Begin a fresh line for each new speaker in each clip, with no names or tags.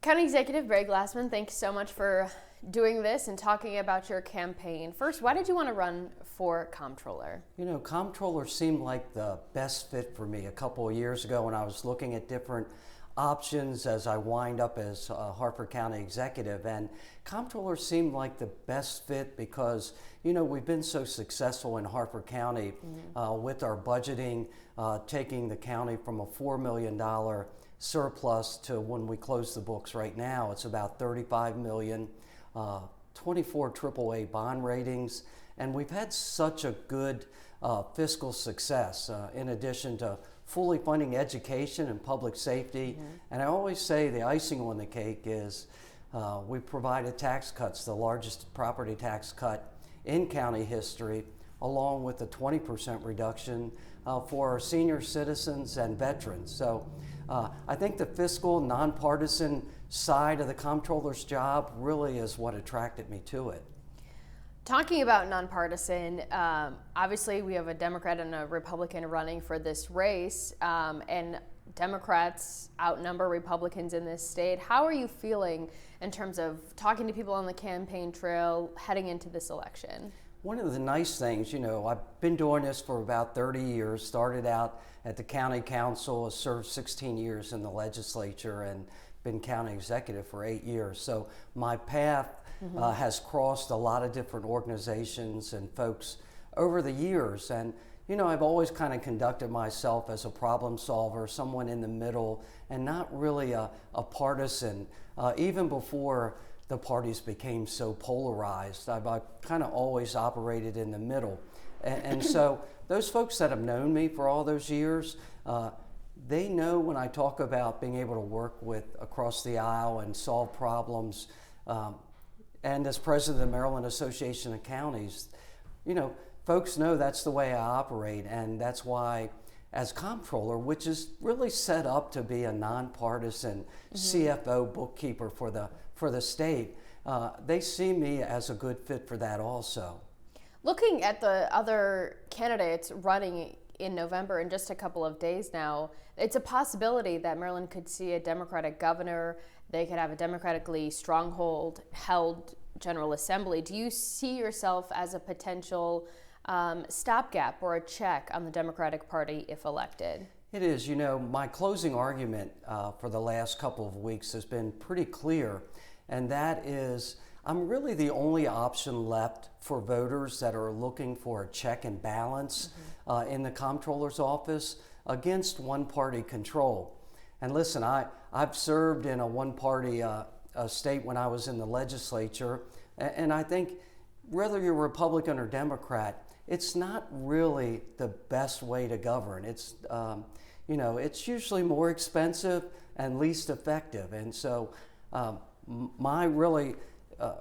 County Executive Barry Glassman, thanks so much for doing this and talking about your campaign. First, why did you want to run for comptroller?
You know, comptroller seemed like the best fit for me a couple of years ago when I was looking at different options as I wind up as Harford County executive, and comptroller seemed like the best fit because, you know, we've been so successful in Harford County with our budgeting, taking the county from a $4 million surplus to, when we close the books right now, it's about $35 million, 24 AAA bond ratings, and we've had such a good fiscal success in addition to fully funding education and public safety. And I always say the icing on the cake is we provided tax cuts, the largest property tax cut in county history, along with a 20% reduction for our senior citizens and veterans. So I think the fiscal, nonpartisan side of the comptroller's job really is what attracted me to it.
Talking about nonpartisan, obviously we have a Democrat and a Republican running for this race, and Democrats outnumber Republicans in this state. How are you feeling in terms of talking to people on the campaign trail heading into this election?
One of the nice things, you know, I've been doing this for about 30 years, started out at the county council, served 16 years in the legislature, and been county executive for 8 years. So my path has crossed a lot of different organizations and folks over the years. And, you know, I've always kind of conducted myself as a problem solver, someone in the middle, and not really a partisan, even before the parties became so polarized. I've kind of always operated in the middle. And so those folks that have known me for all those years, they know when I talk about being able to work with across the aisle and solve problems. And as president of the Maryland Association of Counties, you know, folks know that's the way I operate, and that's why as comptroller, which is really set up to be a nonpartisan CFO bookkeeper for the state, they see me as a good fit for that also.
Looking at the other candidates running in November in just a couple of days now, it's a possibility that Maryland could see a Democratic governor. They could have a democratically stronghold held General Assembly. Do you see yourself as a potential stopgap or a check on the Democratic Party if elected?
It is. You know, my closing argument for the last couple of weeks has been pretty clear, and that is I'm really the only option left for voters that are looking for a check and balance in the comptroller's office against one-party control. And listen, I've served in a one-party state when I was in the legislature, and I think whether you're Republican or Democrat, it's not really the best way to govern. It's you know, it's usually more expensive and least effective. And so my really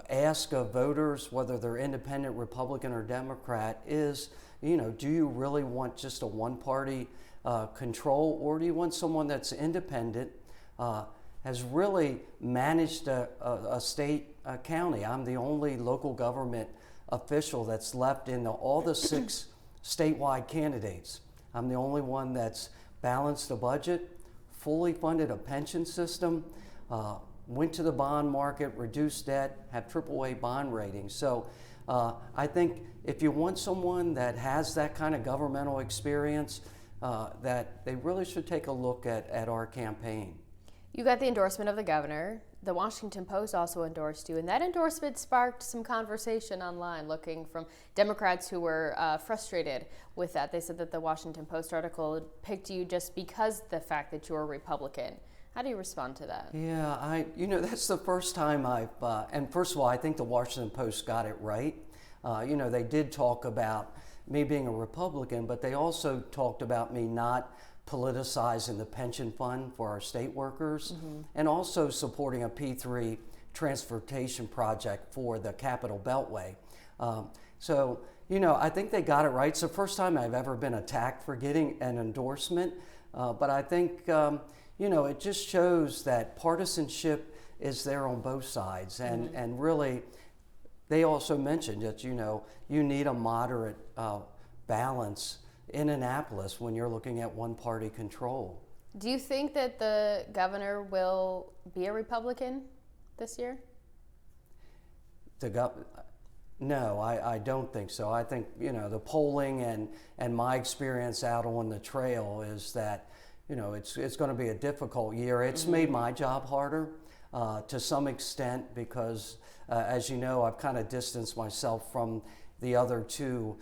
ask of voters, whether they're independent, Republican, or Democrat, is, you know, do you really want just a one-party control, or do you want someone that's independent, has really managed a state county? I'm the only local government official that's left in all the 6 statewide candidates. I'm the only one that's balanced a budget, fully funded a pension system, went to the bond market, reduced debt, have AAA bond ratings. So I think if you want someone that has that kind of governmental experience, that they really should take a look at our campaign.
You got the endorsement of the governor. The Washington Post also endorsed you, and that endorsement sparked some conversation online, looking from Democrats who were frustrated with that. They said that the Washington Post article picked you just because the fact that you were a Republican. How do you respond to that?
Yeah, you know, that's the first time I've, and first of all, I think the Washington Post got it right. You know, they did talk about me being a Republican, but they also talked about me not politicizing the pension fund for our state workers, and also supporting a P3 transportation project for the Capital Beltway. So, you know, I think they got it right. It's the first time I've ever been attacked for getting an endorsement, but I think, you know, it just shows that partisanship is there on both sides, and really, they also mentioned that, you know, you need a moderate balance in Annapolis when you're looking at one-party control.
Do you think that the governor will be a Republican this year?
No, I don't think so. I think, the polling and my experience out on the trail is that, it's going to be a difficult year. It's made my job harder to some extent because, as you know, I've kind of distanced myself from the other two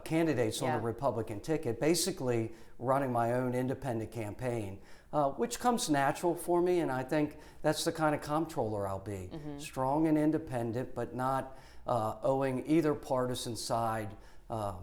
candidates on the Republican ticket, basically running my own independent campaign, which comes natural for me, and I think that's the kind of comptroller I'll be. Strong and independent, but not owing either partisan side, a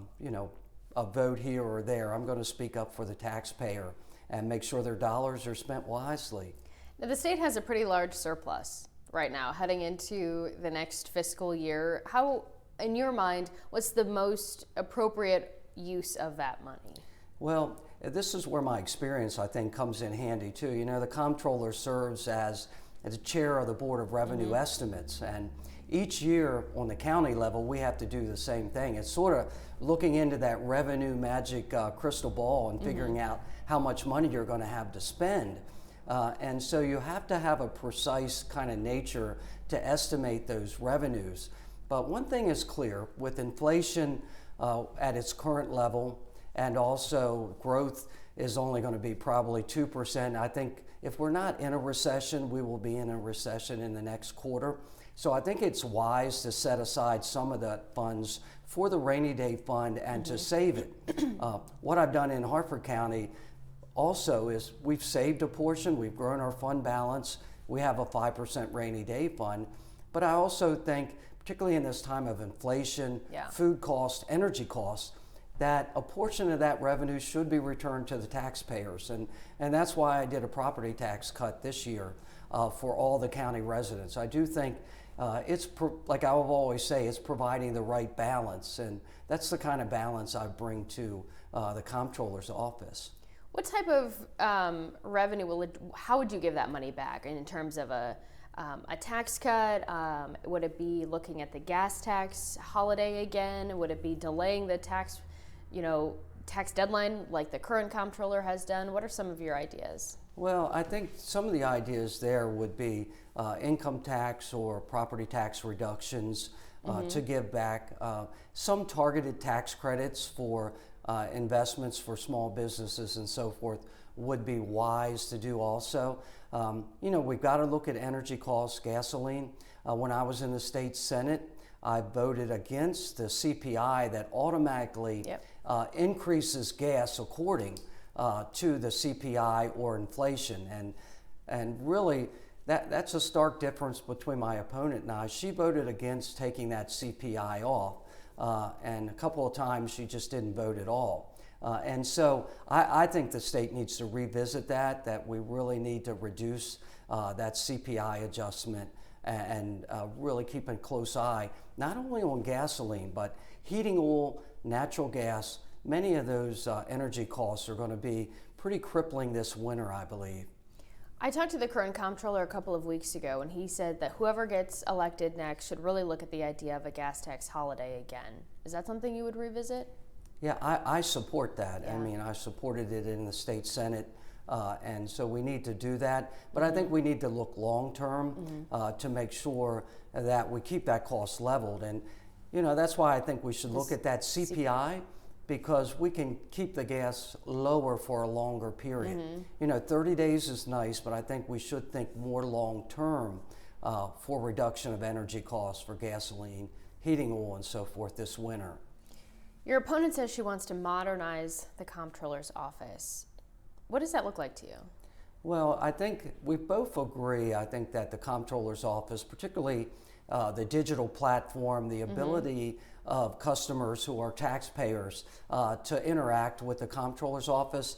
vote here or there. I'm going to speak up for the taxpayer and make sure their dollars are spent wisely.
Now, the state has a pretty large surplus right now heading into the next fiscal year. How, in your mind, what's the most appropriate use of that money?
Well, this is where my experience, I think, comes in handy too. The comptroller serves as the chair of the Board of Revenue Estimates, and each year on the county level, we have to do the same thing. It's sort of looking into that revenue magic crystal ball and figuring out how much money you're going to have to spend. And so you have to have a precise kind of nature to estimate those revenues. But one thing is clear, with inflation at its current level, and also growth is only going to be probably 2%. I think if we're not in a recession, we will be in a recession in the next quarter. So I think it's wise to set aside some of the funds for the rainy day fund and to save it. What I've done in Harford County also is we've saved a portion, we've grown our fund balance, we have a 5% rainy day fund. But I also think, particularly in this time of inflation, food costs, energy costs, that a portion of that revenue should be returned to the taxpayers. And that's why I did a property tax cut this year for all the county residents. I do think like I will always say, it's providing the right balance. And that's the kind of balance I bring to the comptroller's office.
What type of revenue how would you give that money back in terms of a tax cut? Would it be looking at the gas tax holiday again? Would it be delaying the tax deadline like the current comptroller has done? What are some of your ideas?
Well, I think some of the ideas there would be income tax or property tax reductions to give back, some targeted tax credits for investments for small businesses and so forth would be wise to do also. We've got to look at energy costs, gasoline. When I was in the state Senate, I voted against the CPI that automatically increases gas according to the CPI or inflation. And really, that's a stark difference between my opponent and I. She voted against taking that CPI off, and a couple of times she just didn't vote at all. And so I think the state needs to revisit that we really need to reduce that CPI adjustment and really keep a close eye, not only on gasoline, but heating oil, natural gas. Many of those energy costs are going to be pretty crippling this winter, I believe.
I talked to the current comptroller a couple of weeks ago, and he said that whoever gets elected next should really look at the idea of a gas tax holiday again. Is that something you would revisit?
Yeah, I support that.
Yeah.
I mean, I supported it in the state Senate, and so we need to do that. But I think we need to look long-term to make sure that we keep that cost leveled. And, that's why I think we should look at that CPI, because we can keep the gas lower for a longer period. 30 days is nice, but I think we should think more long-term for reduction of energy costs for gasoline, heating oil, and so forth this winter.
Your opponent says she wants to modernize the comptroller's office. What does that look like to you?
Well, I think we both agree. I think that the comptroller's office, particularly the digital platform, the ability of customers who are taxpayers to interact with the comptroller's office.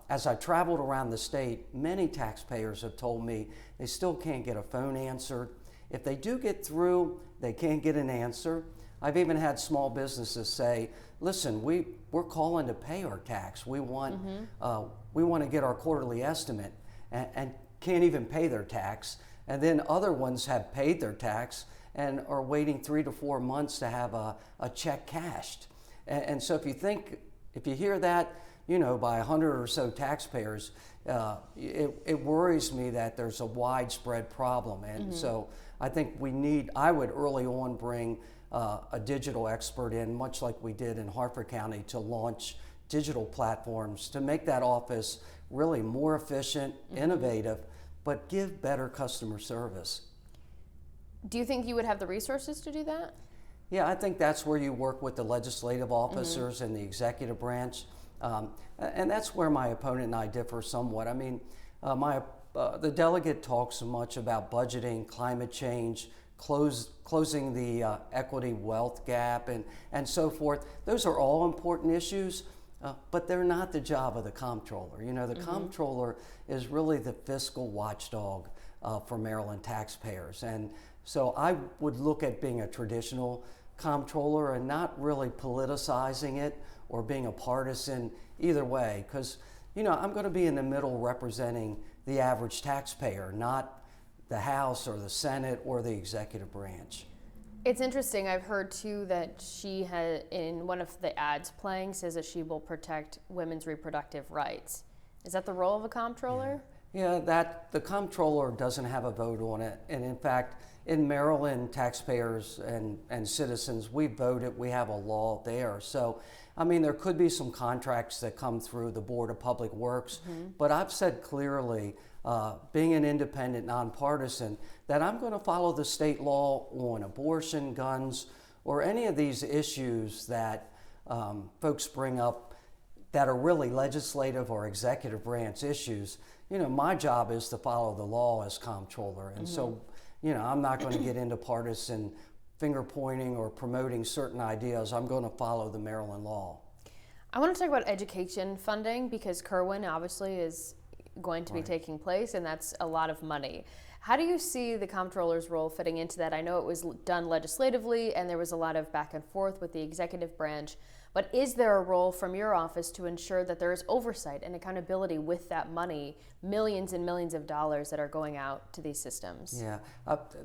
As I traveled around the state, many taxpayers have told me they still can't get a phone answered. If they do get through, they can't get an answer. I've even had small businesses say, listen, we're calling to pay our tax. We want to get our quarterly estimate and can't even pay their tax. And then other ones have paid their tax and are waiting 3 to 4 months to have a check cashed. And so if you hear that, by 100 or so taxpayers, it worries me that there's a widespread problem. And so I think I would early on bring a digital expert in, much like we did in Harford County, to launch digital platforms to make that office really more efficient, innovative, but give better customer service.
Do you think you would have the resources to do that?
Yeah, I think that's where you work with the legislative officers and the executive branch. And that's where my opponent and I differ somewhat. I mean, the delegate talks so much about budgeting, climate change, closing the equity wealth gap, and so forth. Those are all important issues, but they're not the job of the comptroller. The comptroller is really the fiscal watchdog for Maryland taxpayers. And so I would look at being a traditional comptroller and not really politicizing it or being a partisan either way, because I'm going to be in the middle representing the average taxpayer, not the House or the Senate or the executive branch.
It's interesting. I've heard too that she had, in one of the ads playing, says that she will protect women's reproductive rights. Is that the role of a comptroller?
Yeah, that the comptroller doesn't have a vote on it. And in fact, in Maryland, taxpayers and citizens, we voted, we have a law there. So, I mean, there could be some contracts that come through the Board of Public Works, but I've said clearly, being an independent, nonpartisan, that I'm going to follow the state law on abortion, guns, or any of these issues that folks bring up that are really legislative or executive branch issues. My job is to follow the law as comptroller. And so, I'm not going to get into partisan finger pointing or promoting certain ideas. I'm going to follow the Maryland law.
I want to talk about education funding, because Kerwin obviously is going to be taking place, and that's a lot of money. How do you see the comptroller's role fitting into that? I know it was done legislatively and there was a lot of back and forth with the executive branch, but is there a role from your office to ensure that there is oversight and accountability with that money, millions and millions of dollars that are going out to these systems?
Yeah,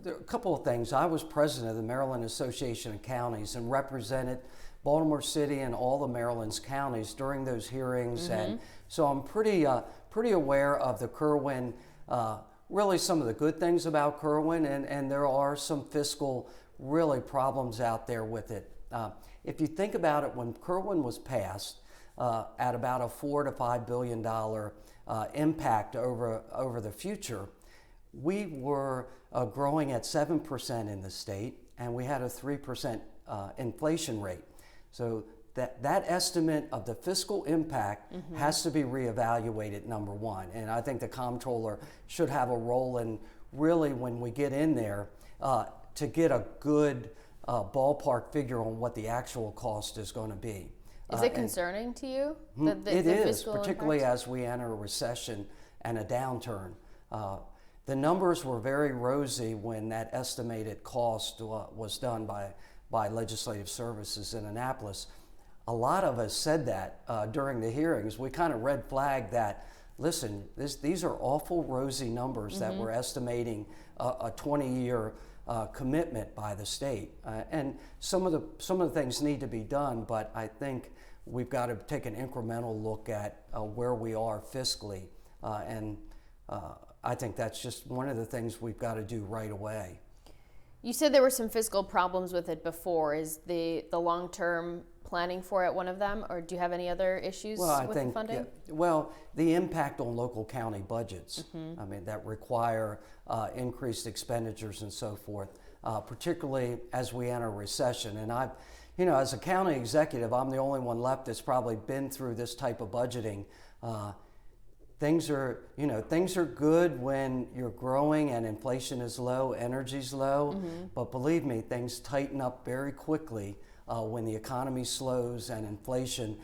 there are a couple of things. I was president of the Maryland Association of Counties and represented Baltimore City and all of Maryland's counties during those hearings, and so I'm pretty aware of the Kerwin, really some of the good things about Kerwin, and there are some fiscal really problems out there with it. If you think about it, when Kerwin was passed at about a $4 to $5 billion impact over the future, we were growing at 7% in the state, and we had a 3% inflation rate. So that estimate of the fiscal impact has to be reevaluated, number one. And I think the comptroller should have a role in really, when we get in there, to get a good ballpark figure on what the actual cost is going to be.
Is it concerning to you?
It is, particularly as we enter a recession and a downturn. The numbers were very rosy when that estimated cost was done by Legislative Services in Annapolis. A lot of us said that during the hearings. We kind of red flagged that, listen, these are awful rosy numbers that we're estimating a 20-year commitment by the state. And some of the things need to be done, but I think we've got to take an incremental look at where we are fiscally. And I think that's just one of the things we've got to do right away.
You said there were some fiscal problems with it before. Is the long-term planning for it one of them, or do you have any other issues with the funding?
Yeah, well, the impact on local county budgets, I mean, that require increased expenditures and so forth, particularly as we enter recession. And I've, as a county executive, I'm the only one left that's probably been through this type of budgeting. Things are good when you're growing and inflation is low, energy's low, but believe me, things tighten up very quickly when the economy slows and inflation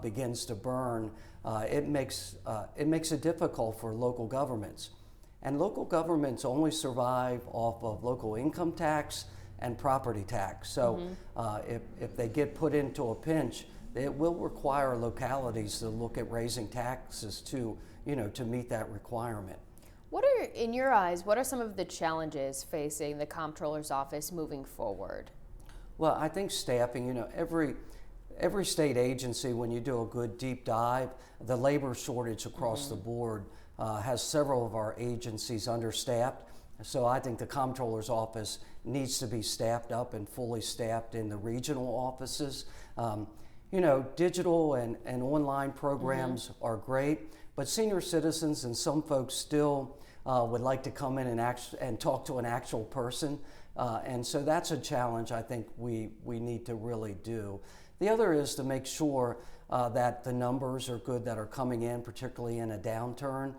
begins to burn. It makes it difficult for local governments. And local governments only survive off of local income tax and property tax. So if they get put into a pinch, it will require localities to look at raising taxes to meet that requirement.
What are, in your eyes, what are some of the challenges facing the comptroller's office moving forward?
Well, I think staffing, every state agency, when you do a good deep dive, the labor shortage across the board has several of our agencies understaffed. So I think the comptroller's office needs to be staffed up and fully staffed in the regional offices. Digital and online programs are great, but senior citizens and some folks still would like to come in and talk to an actual person. And so that's a challenge I think we need to really do. The other is to make sure that the numbers are good that are coming in, particularly in a downturn,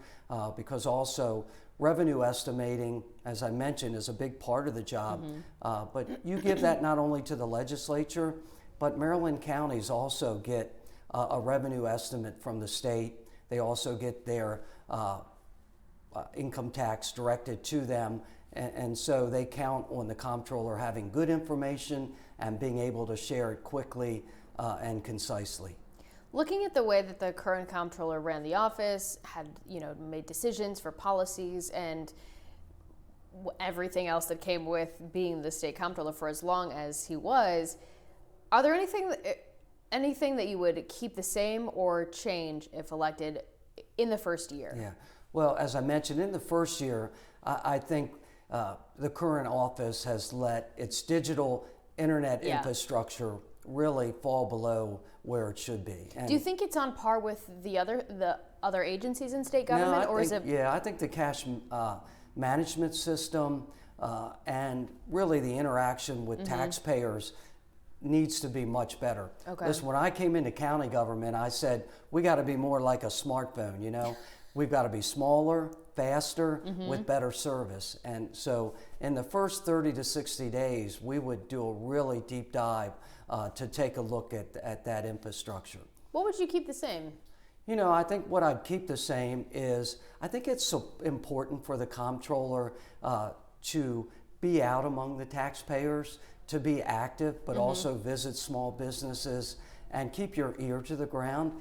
because also revenue estimating, as I mentioned, is a big part of the job. But you give that not only to the legislature, but Maryland counties also get a revenue estimate from the state. They also get their income tax directed to them. And so they count on the comptroller having good information and being able to share it quickly and concisely.
Looking at the way that the current comptroller ran the office, had made decisions for policies and everything else that came with being the state comptroller for as long as he was, are there anything that you would keep the same or change if elected in the first year?
Yeah. Well, as I mentioned, in the first year, I think the current office has let its digital internet infrastructure really fall below where it should be. And
do you think it's on par with the other agencies in state government,
I think the cash management system and really the interaction with taxpayers needs to be much better.
Okay.
Listen, when I came into county government, I said we got to be more like a smartphone. We've got to be smaller, faster, with better service. And so in the first 30 to 60 days, we would do a really deep dive to take a look at that infrastructure.
What would you keep the same?
I think what I'd keep the same is I think it's so important for the comptroller to be out among the taxpayers, to be active, but also visit small businesses and keep your ear to the ground.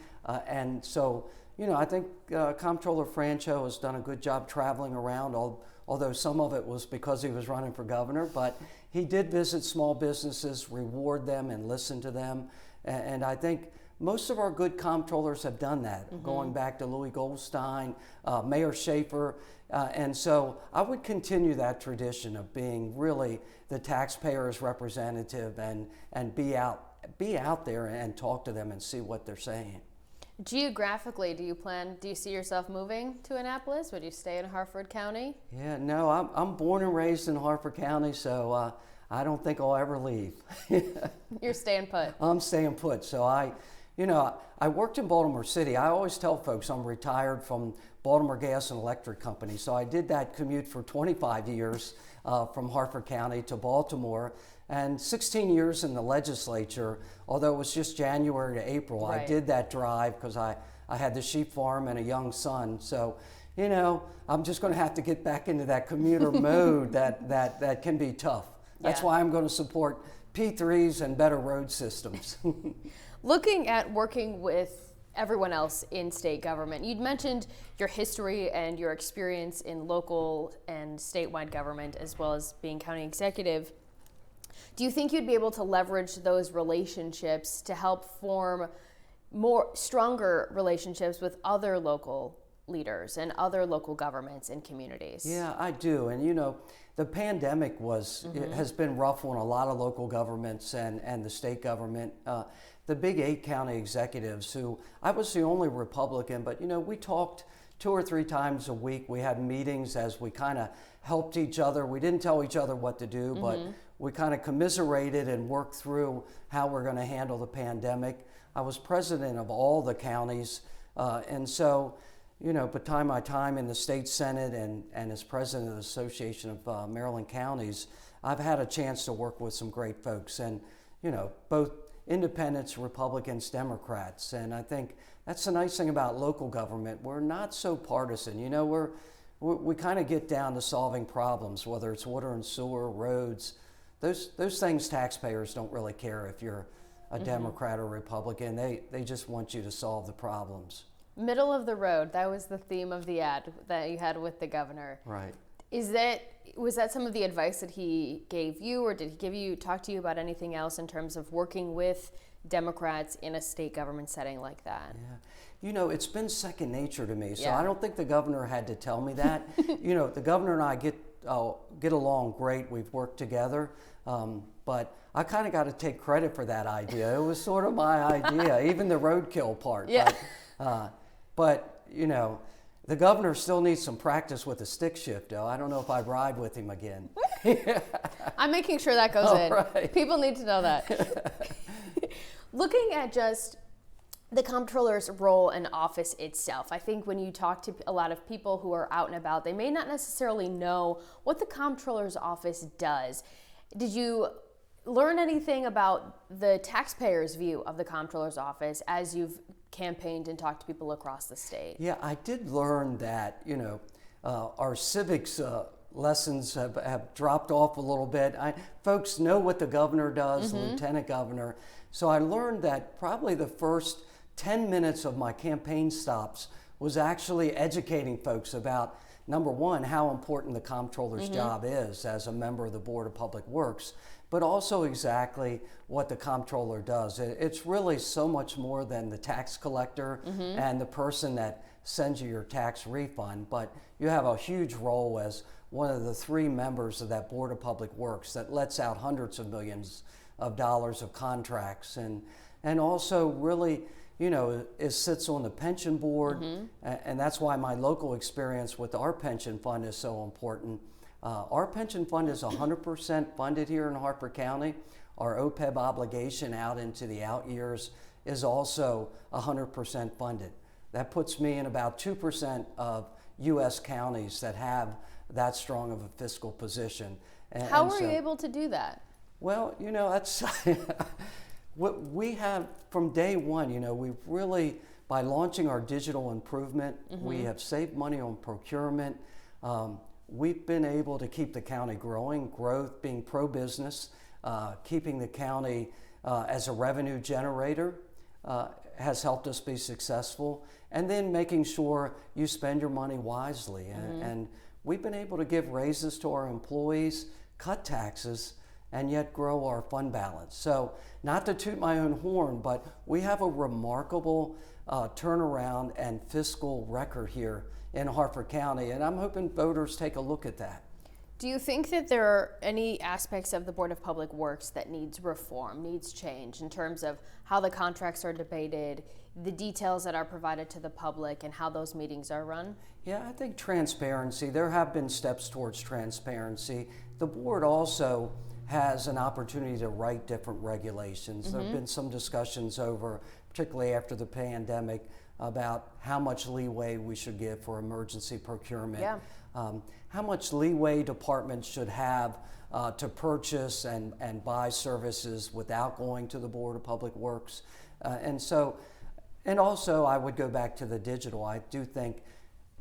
And so, I think Comptroller Franchot has done a good job traveling around, although some of it was because he was running for governor, but he did visit small businesses, reward them, and listen to them. And I think most of our good comptrollers have done that, going back to Louis Goldstein, Mayor Schaefer. And so I would continue that tradition of being really the taxpayer's representative and be out there and talk to them and see what they're saying.
Geographically, do you see yourself moving to Annapolis? Would you stay in Harford County?
Yeah, no, I'm born and raised in Harford County, so I don't think I'll ever leave.
You're staying put.
I'm staying put. So I worked in Baltimore City. I always tell folks I'm retired from Baltimore Gas and Electric Company. So I did that commute for 25 years from Harford County to Baltimore, and 16 years in the legislature, although it was just January to April.
Right.
I did that drive because I had the sheep farm and a young son. So, I'm just going to have to get back into that commuter mode that can be tough. That's why I'm going to support P3s and better road systems.
Looking at working with everyone else in state government, you'd mentioned your history and your experience in local and statewide government, as well as being county executive. Do you think you'd be able to leverage those relationships to help form stronger relationships with other local leaders and other local governments and communities?
Yeah, I do. And the pandemic has been rough on a lot of local governments and the state government. The big 8 county executives, who I was the only Republican, but we talked 2 or 3 times a week. We had meetings as we kind of helped each other. We didn't tell each other what to do, but we kind of commiserated and worked through how we're going to handle the pandemic. I was president of all the counties, and so, between my time in the state Senate and as president of the Association of Maryland Counties, I've had a chance to work with some great folks, and both independents, Republicans, Democrats, and I think that's the nice thing about local government. We're not so partisan. We kind of get down to solving problems, whether it's water and sewer, roads. Those things taxpayers don't really care if you're a Democrat or Republican. They just want you to solve the problems. Middle
of the road, that was the theme of the ad that you had with the governor.
Right.
Was that some of the advice that he gave you, or did he talk to you about anything else in terms of working with Democrats in a state government setting like that?
Yeah. You know, it's been second nature to me, so
Yeah.
I don't think the governor had to tell me that. You know, the governor and I get along great. We've worked together, but I kind of got to take credit for that idea. It was sort of my idea, even the roadkill part.
Yeah.
But you know, the governor still needs some practice with the stick shift, though. I don't know if I ride with him again.
I'm making sure that goes in.
Right.
People need to know that. Looking at just the comptroller's role in office itself, I think when you talk to a lot of people who are out and about, they may not necessarily know what the comptroller's office does. Did you learn anything about the taxpayer's view of the comptroller's office as you've campaigned and talked to people across the state?
Yeah, I did learn that, you know, our civics lessons have dropped off a little bit. Folks know what the governor does, the lieutenant governor. So I learned that probably the first 10 minutes of my campaign stops was actually educating folks about, number one, how important the comptroller's job is as a member of the Board of Public Works, but also exactly what the comptroller does. It's really so much more than the tax collector and the person that sends you your tax refund, but you have a huge role as one of the 3 members of that Board of Public Works that lets out hundreds of millions of dollars of contracts, and also really, you know, it sits on the pension board, and that's why my local experience with our pension fund is so important. Our pension fund is 100% funded here in Harford County. Our OPEB obligation out into the out years is also 100% funded. That puts me in about 2% of U.S. counties that have that strong of a fiscal position.
How were you able to do that?
Well, you know, that's what we have from day one. You know, we've really, by launching our digital improvement, we have saved money on procurement. We've been able to keep the county growing, growth being pro-business, keeping the county as a revenue generator has helped us be successful, and then making sure you spend your money wisely. And we've been able to give raises to our employees, cut taxes, and yet grow our fund balance. So not to toot my own horn, but we have a remarkable turnaround and fiscal record here in Harford County, and I'm hoping voters take a look at that.
Do you think that there are any aspects of the Board of Public Works that needs reform, needs change in terms of how the contracts are debated, the details that are provided to the public, and how those meetings are run?
Yeah, I think transparency. There have been steps towards transparency. The board also has an opportunity to write different regulations. There have been some discussions over, particularly after the pandemic, about how much leeway we should give for emergency procurement.
Yeah.
How much leeway departments should have to purchase and buy services without going to the Board of Public Works. And also I would go back to the digital. I do think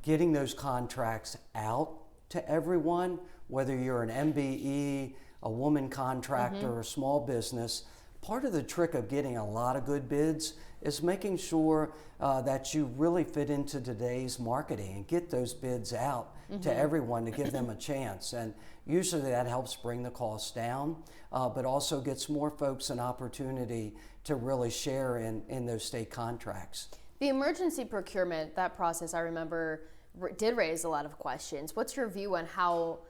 getting those contracts out to everyone, whether you're an MBE, a woman contractor, or a small business, part of the trick of getting a lot of good bids is making sure that you really fit into today's marketing and get those bids out to everyone to give them a chance. And usually that helps bring the costs down, but also gets more folks an opportunity to really share in those state contracts.
The emergency procurement, that process, I remember, did raise a lot of questions. What's your view on how,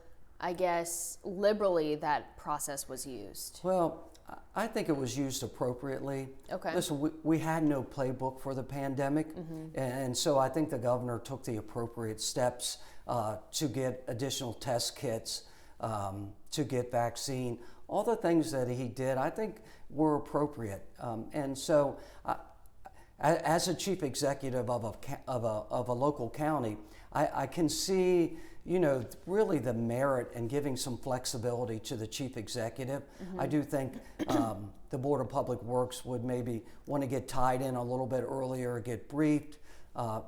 I guess, liberally that process was used?
Well, I think it was used appropriately.
Okay.
Listen, we had no playbook for the pandemic, and so I think the governor took the appropriate steps to get additional test kits, to get vaccine. All the things that he did, I think, were appropriate. And so, as a chief executive of a local county, I can see, you know, really the merit in giving some flexibility to the chief executive. I do think the Board of Public Works would maybe want to get tied in a little bit earlier, get briefed,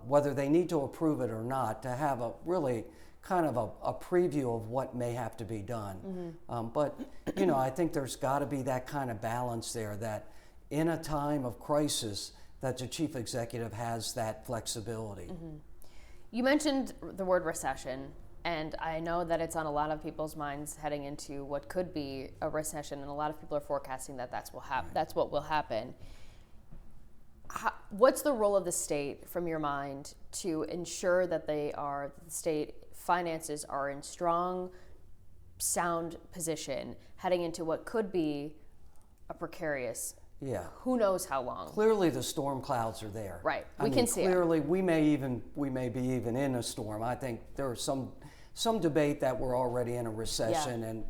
whether they need to approve it or not, to have a really kind of a preview of what may have to be done. But, you know, I think there's got to be that kind of balance there, that in a time of crisis, that the chief executive has that flexibility.
You mentioned the word recession. And I know that it's on a lot of people's minds heading into what could be a recession, and a lot of people are forecasting that that's what will happen. What's the role of the state, from your mind, to ensure that the state finances are in strong, sound position heading into what could be a precarious, who knows how long?
Clearly the storm clouds are there.
Right, we can see it.
Clearly we may be even in a storm. I think there is some debate that we're already in a recession, and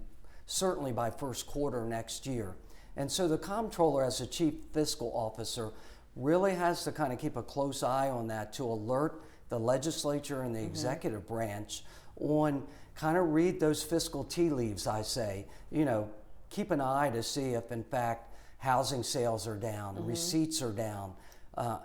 certainly by first quarter next year. And so the comptroller, as a chief fiscal officer, really has to kind of keep a close eye on that to alert the legislature and the executive branch on, kind of read those fiscal tea leaves, I say. Keep an eye to see if in fact housing sales are down, receipts are down,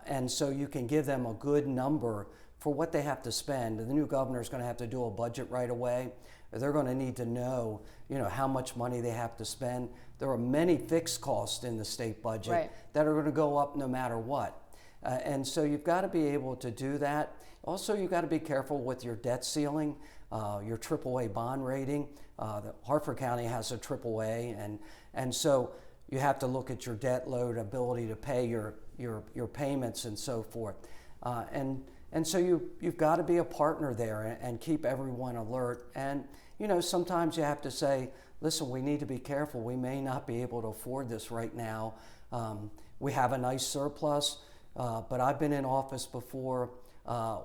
and so you can give them a good number for what they have to spend. The new governor is going to have to do a budget right away. They're going to need to know, how much money they have to spend. There are many fixed costs in the state budget that are going to go up no matter what. And so you've got to be able to do that. Also, you've got to be careful with your debt ceiling, your AAA bond rating. The Harford County has a AAA, and so you have to look at your debt load, ability to pay your payments, and so forth. And so you've got to be a partner there and keep everyone alert. And sometimes you have to say, listen, we need to be careful. We may not be able to afford this right now. We have a nice surplus, but I've been in office before.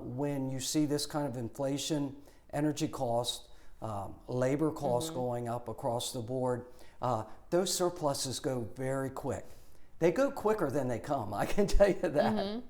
When you see this kind of inflation, energy costs, labor costs going up across the board, those surpluses go very quick. They go quicker than they come, I can tell you that.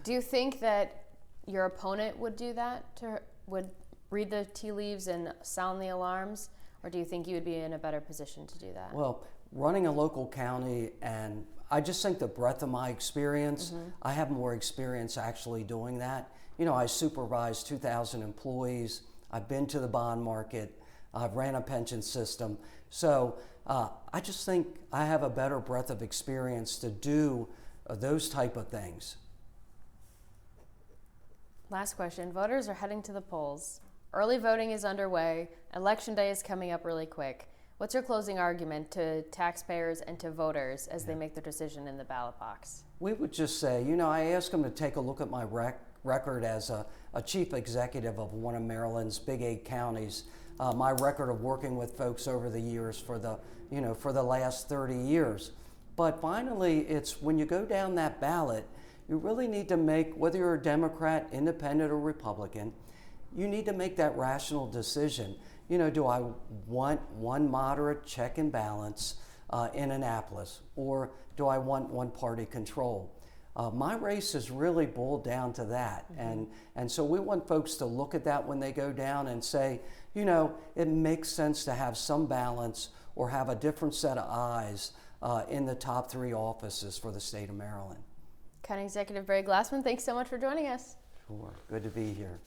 Do you think that your opponent would do that, would read the tea leaves and sound the alarms, or do you think you would be in a better position to do that?
Well, running a local county, and I just think the breadth of my experience, I have more experience actually doing that. I supervise 2,000 employees. I've been to the bond market. I've ran a pension system. So I just think I have a better breadth of experience to do those type of things.
Last question. Voters are heading to the polls. Early voting is underway. Election day is coming up really quick. What's your closing argument to taxpayers and to voters as they make their decision in the ballot box?
We would just say, I ask them to take a look at my record as a chief executive of one of Maryland's big 8 counties. My record of working with folks over the years for the last 30 years. But finally, it's when you go down that ballot, you really need to make, whether you're a Democrat, Independent, or Republican, you need to make that rational decision. Do I want one moderate check and balance in Annapolis, or do I want one-party control? My race is really boiled down to that. And so we want folks to look at that when they go down and say, it makes sense to have some balance or have a different set of eyes in the top 3 offices for the state of Maryland.
County Executive Barry Glassman, thanks so much for joining us.
Sure, good to be here.